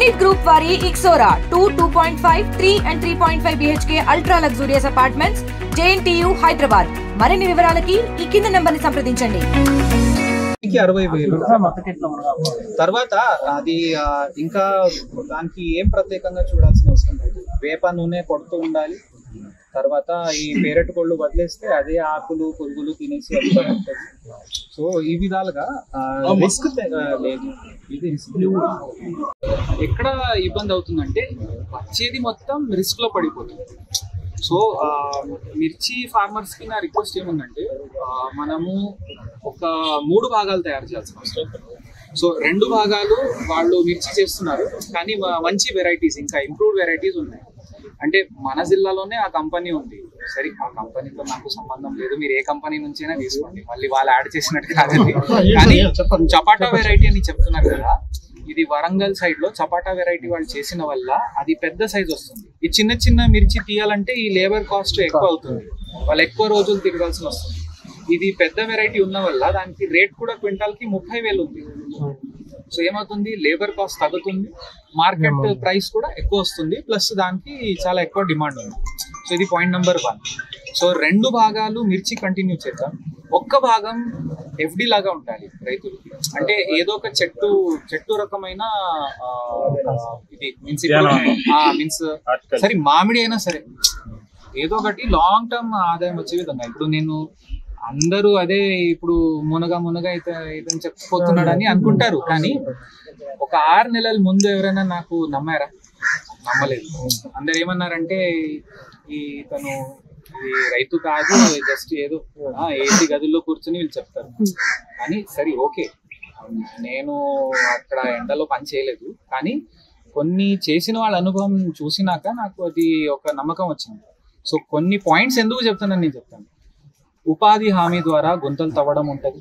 Elite Group vari Ixora 2.5, 3 and 3.5 BHK ultra luxurious apartments JNTU Hyderabad. మరిన్ని వివరాలకి ఈ కింద నంబర్ ని సంప్రదించండి. 60,000 తర్వాత అది ఇంకా దానికి ఏం ప్రత్యేకంగా చూడాల్సిన అవసరం లేదు. వేప నూనె కొడుతూ ఉండాలి. తర్వాత ఈ పేరెట్ కోళ్ళు వదిలేస్తే అదే ఆకులు పురుగులు తినేసి ఉంటుంది. సో ఈ విధాలుగా రిస్క్ లేదు. ఇది రిస్క్ ఎక్కడ ఇబ్బంది అవుతుందంటే వచ్చేది మొత్తం రిస్క్ లో పడిపోతుంది. సో మిర్చి ఫార్మర్స్ కి నా రిక్వెస్ట్ ఏముందంటే మనము ఒక 3 భాగాలు తయారు చేయాల్సిన అవసరం. సో 2 భాగాలు వాళ్ళు మిర్చి చేస్తున్నారు, కానీ మంచి వెరైటీస్ ఇంకా ఇంప్రూవ్డ్ వెరైటీస్ ఉన్నాయి. అంటే మన జిల్లాలోనే ఆ కంపెనీ ఉంది. సరే, ఆ కంపెనీతో నాకు సంబంధం లేదు, మీరు ఏ కంపెనీ నుంచైనా తీసుకోండి, మళ్ళీ వాళ్ళు యాడ్ చేసినట్టు కాదండి. కానీ చపాటా వెరైటీ అని చెప్తున్నారు కదా, ఇది వరంగల్ సైడ్ లో చపాటా వెరైటీ వాళ్ళు చేసిన వల్ల అది పెద్ద సైజ్ వస్తుంది. ఈ చిన్న చిన్న మిర్చి తీయాలంటే ఈ లేబర్ కాస్ట్ ఎక్కువ అవుతుంది, వాళ్ళు ఎక్కువ రోజులు తిరగాల్సి వస్తుంది. ఇది పెద్ద వెరైటీ ఉన్న వల్ల దానికి రేట్ కూడా క్వింటాల్ కి 30,000 ఉంది. సో ఏమవుతుంది, లేబర్ కాస్ట్ తగ్గుతుంది, మార్కెట్ ప్రైస్ కూడా ఎక్కువ వస్తుంది, ప్లస్ దానికి చాలా ఎక్కువ డిమాండ్ ఉంది. సో ఇది పాయింట్ నెంబర్ 1. సో 2 భాగాలు మిర్చి కంటిన్యూ చేద్దాం. ఒక్క భాగం FD లాగా ఉండాలి రైతులకి. అంటే ఏదో ఒక చెట్టు రకమైన ఇది మీన్స్ సరే మామిడి అయినా సరే ఏదో ఒకటి లాంగ్ టర్మ్ ఆదాయం వచ్చే విధంగా. ఇప్పుడు నేను అందరూ అదే ఇప్పుడు మునగ ఇదని చెప్పిపోతున్నాడని అనుకుంటారు, కానీ ఒక 6 నెలల ముందు ఎవరైనా నాకు నమ్మారా? నమ్మలేదు. అందరు ఏమన్నారంటే తను ఈ రైతు కాదు, జస్ట్ ఏదో ఏసీ గదుల్లో కూర్చొని వీళ్ళు చెప్తారు అని. సరే, ఓకే, నేను అక్కడ ఎండలో పని చేయలేదు, కానీ కొన్ని చేసిన వాళ్ళ అనుభవం చూసినాక నాకు అది ఒక నమ్మకం వచ్చింది. సో కొన్ని పాయింట్స్ ఎందుకు చెప్తానని నేను చెప్తాను. ఉపాధి హామీ ద్వారా గుంతలు తవ్వడం ఉంటుంది.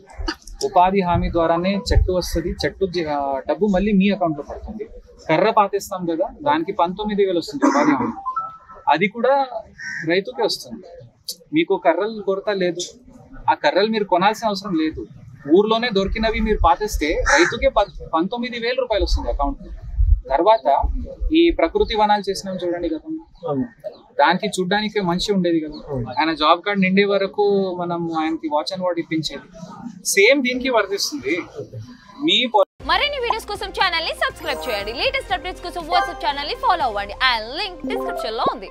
ఉపాధి హామీ ద్వారానే చెట్టు వస్తుంది, చెట్టు డబ్బు మళ్ళీ మీ అకౌంట్లో పడుతుంది. కర్ర పాతేస్తాం కదా, దానికి 19,000 వస్తుంది ఉపాధి హామీ. అది కూడా రైతుకే వస్తుంది. మీకు కర్రలు కొరత లేదు, ఆ కర్రలు మీరు కొనాల్సిన అవసరం లేదు. ఊర్లోనే దొరికినవి మీరు పాతేస్తే రైతుకే 19,000 రూపాయలు వస్తుంది అకౌంట్. తర్వాత ఈ ప్రకృతి వనాలు చేసినాం చూడండి కదా, దానికి చూడ్డానికి మనిషి ఉండేది కదా, ఆయన జాబ్ కార్డ్ నిండే వరకు మనం ఆయనకి వాచ్ అండ్ వార్డ్ ఇప్పించేది. సేమ్ దీనికి వర్తిస్తుంది. మీ మరిన్ని వీడియోస్ కోసం ఛానల్ ని సబ్స్క్రైబ్ చేయండి. లేటెస్ట్ అప్డేట్స్ కోసం వాట్సాప్ ఛానల్ ని ఫాలో అవ్వండి. ఆ లింక్ డిస్క్రిప్షన్ లో ఉంది.